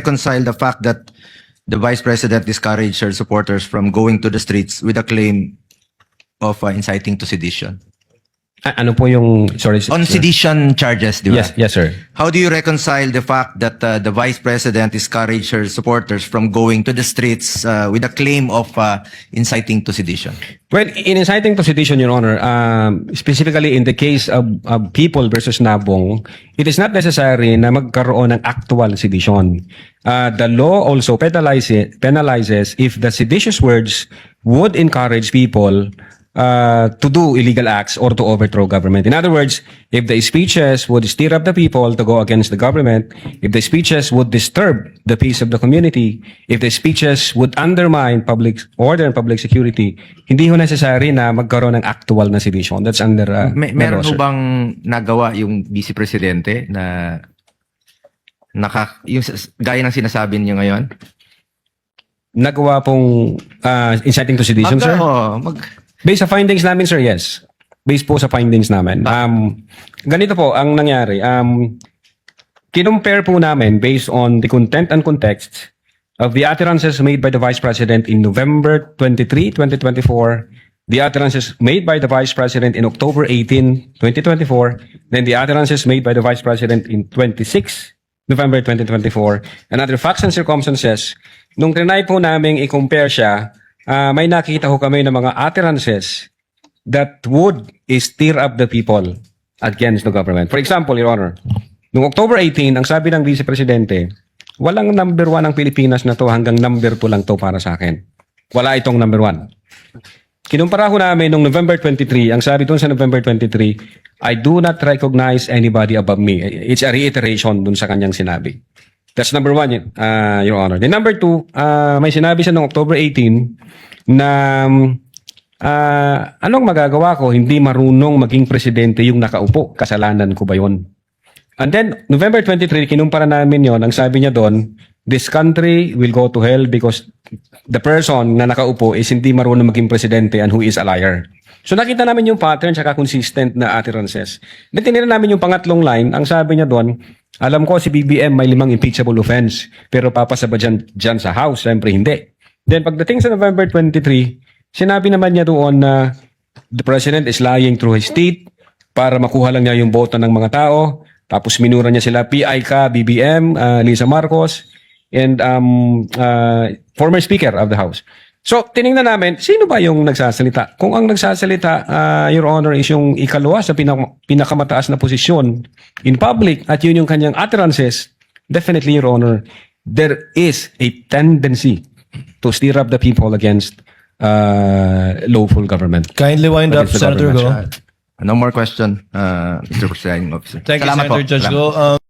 reconcile the fact that the Vice President discouraged her supporters from going to the streets with a claim of inciting to sedition? Ano po yung, sorry, On sir. sedition charges, di ba? Yes, sir. How do you reconcile the fact that the Vice President discouraged her supporters from going to the streets with a claim of inciting to sedition? Well, in inciting to sedition, Your Honor, specifically in the case of People versus Nabong, it is not necessary na magkaroon ng actual sedition. The law also penalizes if the seditious words would encourage people to do illegal acts or to overthrow government. In other words, if the speeches would stir up the people to go against the government, if the speeches would disturb the peace of the community, if the speeches would undermine public order and public security, hindi ho necessary na magkaroon ng actual na sedition. That's under Meron law, ho sir. bang nagawa yung Vice Presidente na yung gaya ng sinasabi niyo ngayon? Nagawa pong inciting to sedition, sir? Based sa findings namin, sir, yes. Based po sa findings namin. Ganito po ang nangyari. Kinumpare po namin based on the content and context of the utterances made by the Vice President in November 23, 2024, the utterances made by the Vice President in October 18, 2024, then the utterances made by the Vice President in 26 November 2024, and other facts and circumstances. Nung trinay po namin i-compare siya, may nakita ko kami ng mga utterances that would stir up the people against the government. For example, Your Honor, noong October 18, ang sabi ng Vice Presidente, walang number 1 ang Pilipinas na to, hanggang number 2 lang to para sa akin. Wala itong number 1. Kinumpara ko namin noong November 23, ang sabi doon sa November 23, I do not recognize anybody above me. It's a reiteration doon sa kanyang sinabi. That's number 1, Your Honor. Then number 2, may sinabi siya noong October 18 na anong magagawa ko, hindi marunong maging presidente yung nakaupo. Kasalanan ko ba yun? And then, November 23, kinumpara namin yon. Ang sabi niya doon, this country will go to hell because the person na nakaupo is hindi marunong maging presidente and who is a liar. So nakita namin yung pattern saka consistent na utterances. Then tinira namin yung pangatlong line, ang sabi niya doon, alam ko si BBM may 5 impeachable offense, pero papasa ba dyan sa House? Siyempre hindi. Then pagdating sa November 23, sinabi naman niya doon na the President is lying through his teeth para makuha lang niya yung boto ng mga tao. Tapos minura niya sila, PI ka, BBM, Lisa Marcos, and former Speaker of the House. So, tinignan namin, sino ba yung nagsasalita? Kung ang nagsasalita, Your Honor, is yung ikalawa sa pinakamataas na posisyon in public at yun yung kanyang utterances, definitely, Your Honor, there is a tendency to stir up the people against lawful government. Kindly wind up, Against the Senator government. Go. No more question, Mr. Presiding Officer. Thank you, Salamat Senator po. Judge Salamat. Go.